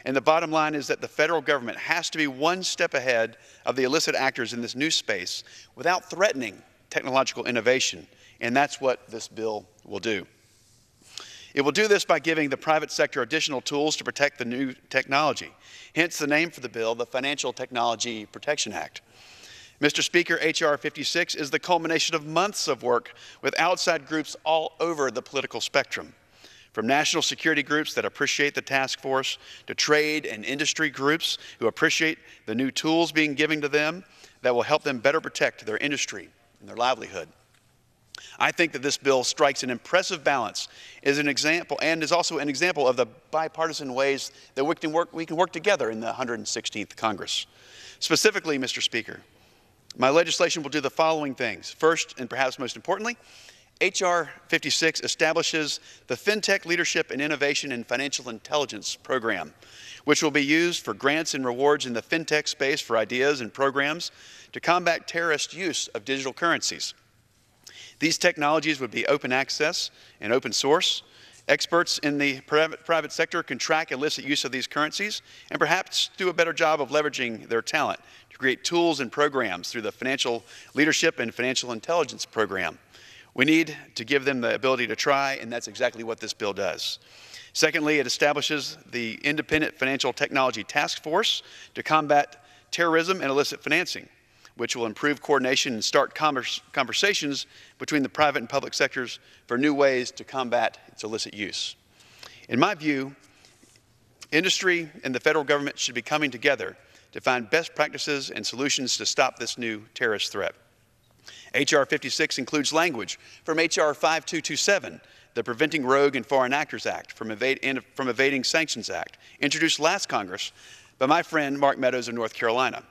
[SPEAKER 12] And the bottom line is that the federal government has to be one step ahead of the illicit actors in this new space without threatening technological innovation, and that's what this bill will do. It will do this by giving the private sector additional tools to protect the new technology, hence the name for the bill, the Financial Technology Protection Act. Mr. Speaker, H.R. 56 is the culmination of months of work with outside groups all over the political spectrum, from national security groups that appreciate the task force to trade and industry groups who appreciate the new tools being given to them that will help them better protect their industry and their livelihood. I think that this bill strikes an impressive balance, is an example, and is also an example of the bipartisan ways that we can work together in the 116th Congress. Specifically, Mr. Speaker, my legislation will do the following things. First, and perhaps most importantly, H.R. 56 establishes the FinTech Leadership and Innovation and Financial Intelligence Program, which will be used for grants and rewards in the FinTech space for ideas and programs to combat terrorist use of digital currencies. These technologies would be open access and open source. Experts in the private sector can track illicit use of these currencies and perhaps do a better job of leveraging their talent to create tools and programs through the Financial Leadership and Financial Intelligence Program. We need to give them the ability to try, and that's exactly what this bill does. Secondly, it establishes the Independent Financial Technology Task Force to combat terrorism and illicit financing, which will improve coordination and start conversations between the private and public sectors for new ways to combat its illicit use. In my view, industry and the federal government should be coming together to find best practices and solutions to stop this new terrorist threat. H.R. 56 includes language from H.R. 5227, the Preventing Rogue and Foreign Actors Act from Evading Sanctions Act, introduced last Congress by my friend Mark Meadows of North Carolina.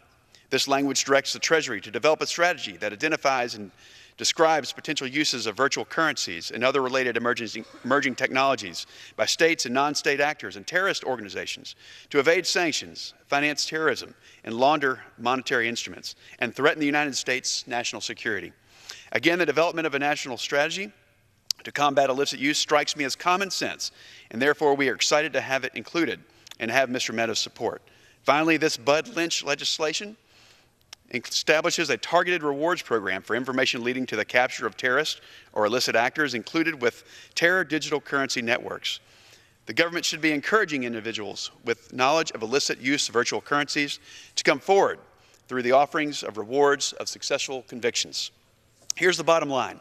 [SPEAKER 12] This language directs the Treasury to develop a strategy that identifies and describes potential uses of virtual currencies and other related emerging technologies by states and non-state actors and terrorist organizations to evade sanctions, finance terrorism, and launder monetary instruments, and threaten the United States' national security. Again, the development of a national strategy to combat illicit use strikes me as common sense, and therefore we are excited to have it included and have Mr. Meadows' support. Finally, this Bud Lynch legislation establishes a targeted rewards program for information leading to the capture of terrorists or illicit actors included with terror digital currency networks. The government should be encouraging individuals with knowledge of illicit use of virtual currencies to come forward through the offerings of rewards of successful convictions. Here's the bottom line.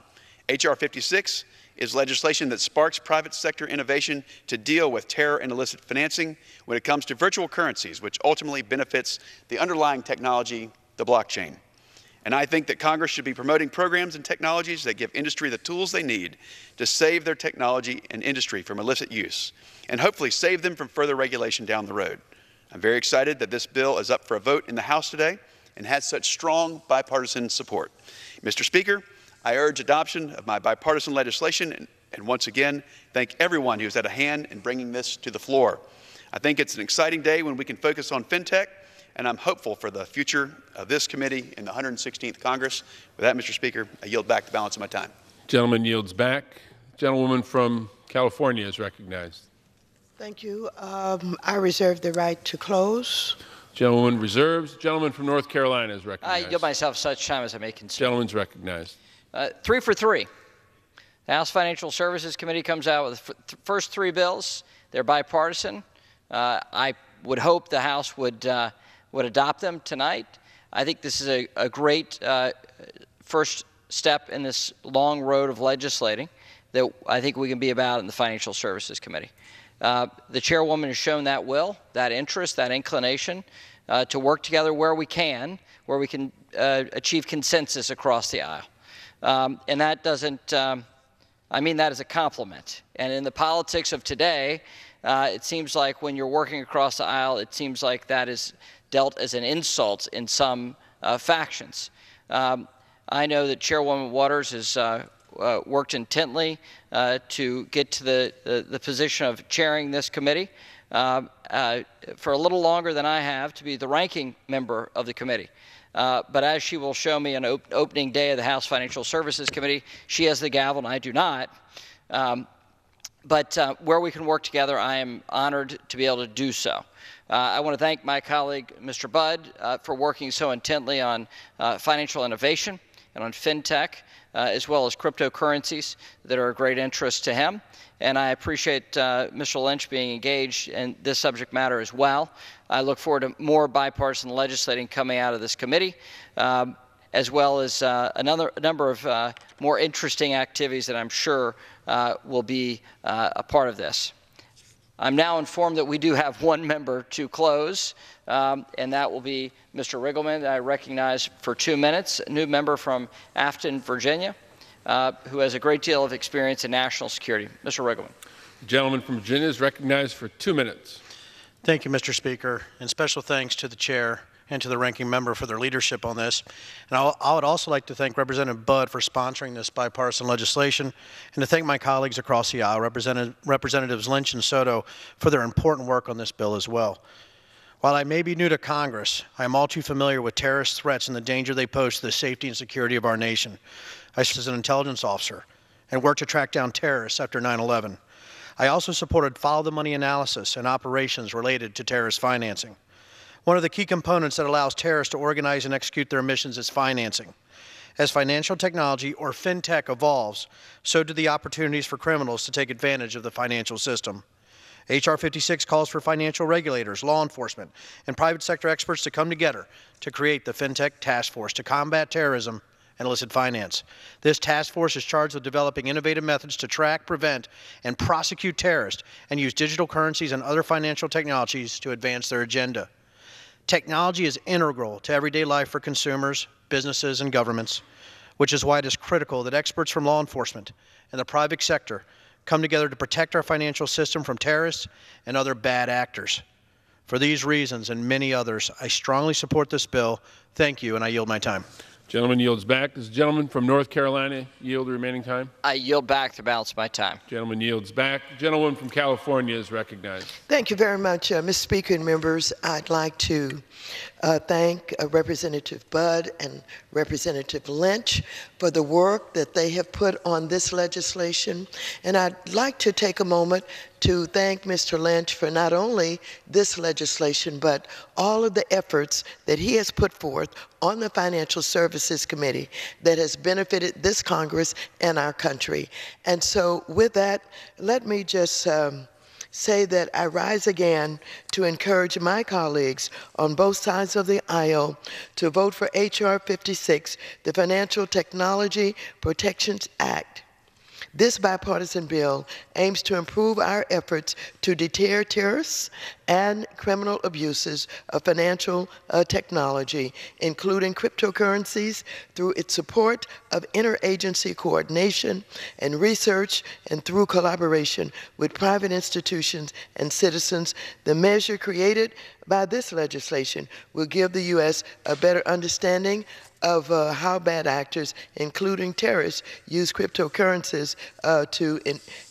[SPEAKER 12] H.R. 56 is legislation that sparks private sector innovation to deal with terror and illicit financing when it comes to virtual currencies, which ultimately benefits the underlying technology, the blockchain. And I think that Congress should be promoting programs and technologies that give industry the tools they need to save their technology and industry from illicit use, and hopefully save them from further regulation down the road. I'm very excited that this bill is up for a vote in the House today and has such strong bipartisan support. Mr. Speaker, I urge adoption of my bipartisan legislation and once again, thank everyone who's had a hand in bringing this to the floor. I think it's an exciting day when we can focus on FinTech, and I'm hopeful for the future of this committee in the 116th Congress. With that, Mr. Speaker, I yield back the balance of my time.
[SPEAKER 1] Gentleman yields back. Gentlewoman from California is recognized.
[SPEAKER 2] Thank you. I reserve the right to close.
[SPEAKER 1] Gentlewoman reserves. Gentleman from North Carolina is recognized.
[SPEAKER 4] I yield myself such time as I may consume.
[SPEAKER 1] Gentleman's recognized.
[SPEAKER 4] 3 for 3. The House Financial Services Committee comes out with the first 3 bills. They're bipartisan. I would hope the House would adopt them tonight. I think this is a great first step in this long road of legislating that I think we can be about in the Financial Services Committee. The chairwoman has shown that will, that interest, that inclination to work together where we can achieve consensus across the aisle. And that doesn't, I mean that as a compliment. And in the politics of today, it seems like when you're working across the aisle, it seems like that is dealt as an insult in some factions. I know that Chairwoman Waters has worked intently to get to the position of chairing this committee. for a little longer than I have to be the ranking member of the committee. But as she will show me on opening day of the House Financial Services Committee, she has the gavel and I do not. But where we can work together, I am honored to be able to do so. I want to thank my colleague, Mr. Budd, for working so intently on financial innovation and on fintech, as well as cryptocurrencies that are of great interest to him. And I appreciate Mr. Lynch being engaged in this subject matter as well. I look forward to more bipartisan legislating coming out of this committee, as well as a number of more interesting activities that I'm sure will be a part of this. I'm now informed that we do have one member to close, and that will be Mr. Riggleman, that I recognize for 2 minutes, a new member from Afton, Virginia, who has a great deal of experience in national security. Mr. Riggleman.
[SPEAKER 1] The gentleman from Virginia is recognized for 2 minutes.
[SPEAKER 8] Thank you, Mr. Speaker, and special thanks to the chair and to the ranking member for their leadership on this. And I would also like to thank Representative Budd for sponsoring this bipartisan legislation, and to thank my colleagues across the aisle, Representatives Lynch and Soto, for their important work on this bill as well. While I may be new to Congress, I am all too familiar with terrorist threats and the danger they pose to the safety and security of our nation. I served as an intelligence officer and worked to track down terrorists after 9/11. I also supported follow-the-money analysis and operations related to terrorist financing. One of the key components that allows terrorists to organize and execute their missions is financing. As financial technology, or fintech, evolves, so do the opportunities for criminals to take advantage of the financial system. H.R. 56 calls for financial regulators, law enforcement, and private sector experts to come together to create the Fintech Task Force to combat terrorism and illicit finance. This task force is charged with developing innovative methods to track, prevent, and prosecute terrorists and use digital currencies and other financial technologies to advance their agenda. Technology is integral to everyday life for consumers, businesses, and governments, which is why it is critical that experts from law enforcement and the private sector come together to protect our financial system from terrorists and other bad actors. For these reasons and many others, I strongly support this bill. Thank you, and I yield my time.
[SPEAKER 1] Gentleman yields back. Does the gentleman from North Carolina yield the remaining time?
[SPEAKER 4] I yield back the balance of my time.
[SPEAKER 1] Gentleman yields back. The gentleman from California is recognized.
[SPEAKER 2] Thank you very much, Mr. Speaker and members. I'd like to thank Representative Budd and Representative Lynch for the work that they have put on this legislation. And I'd like to take a moment to thank Mr. Lynch for not only this legislation, but all of the efforts that he has put forth on the Financial Services Committee that has benefited this Congress and our country. And so with that, let me just say that I rise again to encourage my colleagues on both sides of the aisle to vote for H.R. 56, the Financial Technology Protections Act. This bipartisan bill aims to improve our efforts to deter terrorists and criminal abuses of financial technology, including cryptocurrencies, through its support of interagency coordination and research, and through collaboration with private institutions and citizens. The measure created by this legislation will give the U.S. a better understanding of how bad actors, including terrorists, use cryptocurrencies to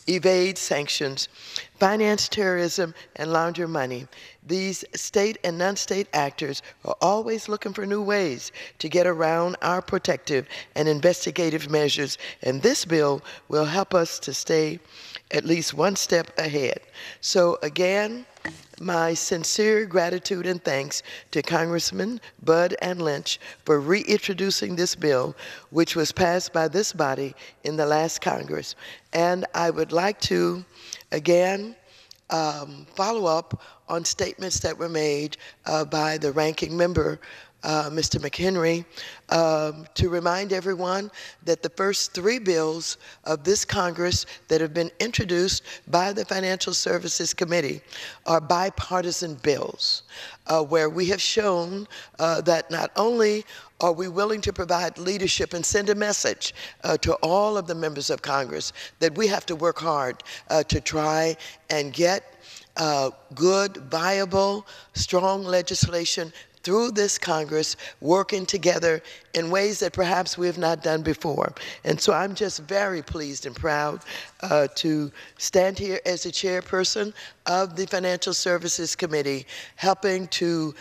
[SPEAKER 2] evade sanctions, finance terrorism, and launder money. These state and non-state actors are always looking for new ways to get around our protective and investigative measures, and this bill will help us to stay at least one step ahead. So again, my sincere gratitude and thanks to Congressman Budd and Lynch for reintroducing this bill, which was passed by this body in the last Congress. And I would like to, again, follow up on statements that were made by the ranking member, Mr. McHenry, to remind everyone that the first 3 bills of this Congress that have been introduced by the Financial Services Committee are bipartisan bills, where we have shown that not only are we willing to provide leadership and send a message to all of the members of Congress that we have to work hard to try and get good, viable, strong legislation through this Congress, working together in ways that perhaps we have not done before. And so I'm just very pleased and proud to stand here as the chairperson of the Financial Services Committee, helping to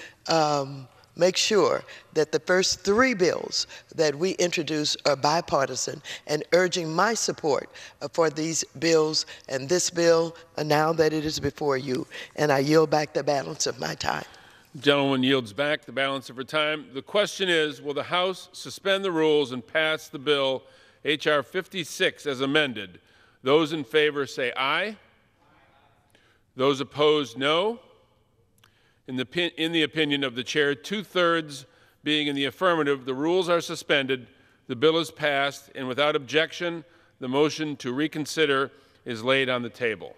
[SPEAKER 2] make sure that the first 3 bills that we introduce are bipartisan, and urging my support for these bills and this bill now that it is before you. And I yield back the balance of my time.
[SPEAKER 1] The gentlewoman yields back the balance of her time. The question is, will the House suspend the rules and pass the bill H.R. 56 as amended? Those in favor say aye. Those opposed, no. In the opinion of the chair, 2/3 being in the affirmative, the rules are suspended, the bill is passed, and without objection, the motion to reconsider is laid on the table.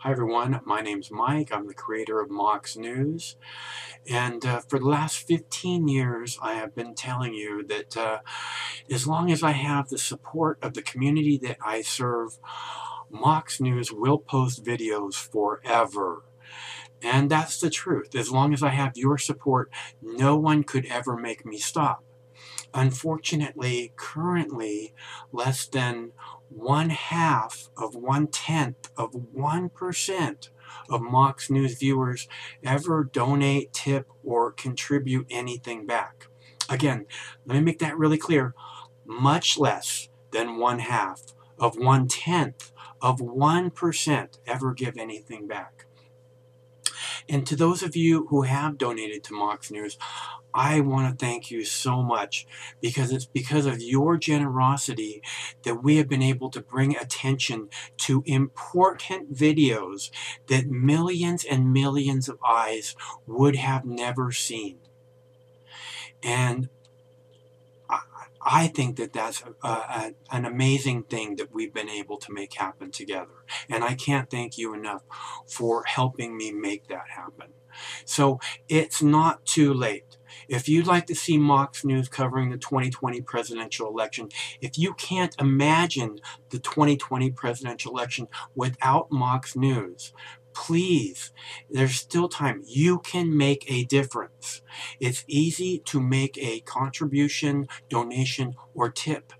[SPEAKER 13] Hi everyone, my name's Mike. I'm the creator of Mox News. And for the last 15 years, I have been telling you that as long as I have the support of the community that I serve, Mox News will post videos forever. And that's the truth. As long as I have your support, no one could ever make me stop. Unfortunately, currently, less than 1/2 of 1/10 of 1% of Mox News viewers ever donate, tip, or contribute anything back. Again, let me make that really clear. Much less than 1/2 of 1/10 of 1% ever give anything back. And to those of you who have donated to Mox News, I want to thank you so much, because it's because of your generosity that we have been able to bring attention to important videos that millions and millions of eyes would have never seen. And I think that that's an amazing thing that we've been able to make happen together. And I can't thank you enough for helping me make that happen. So it's not too late. If you'd like to see Mox News covering the 2020 presidential election, if you can't imagine the 2020 presidential election without Mox News, please, there's still time. You can make a difference. It's easy to make a contribution, donation, or tip.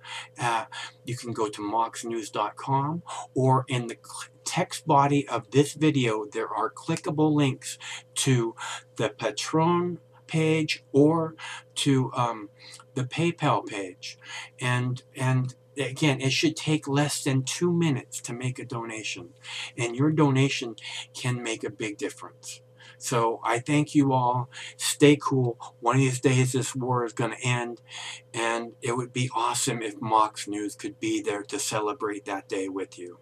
[SPEAKER 13] You can go to moxnews.com, or in the text body of this video, there are clickable links to the Patreon page or to the PayPal page. And again, it should take less than 2 minutes to make a donation, and your donation can make a big difference. So I thank you all. Stay cool. One of these days this war is going to end, and it would be awesome if Mox News could be there to celebrate that day with you.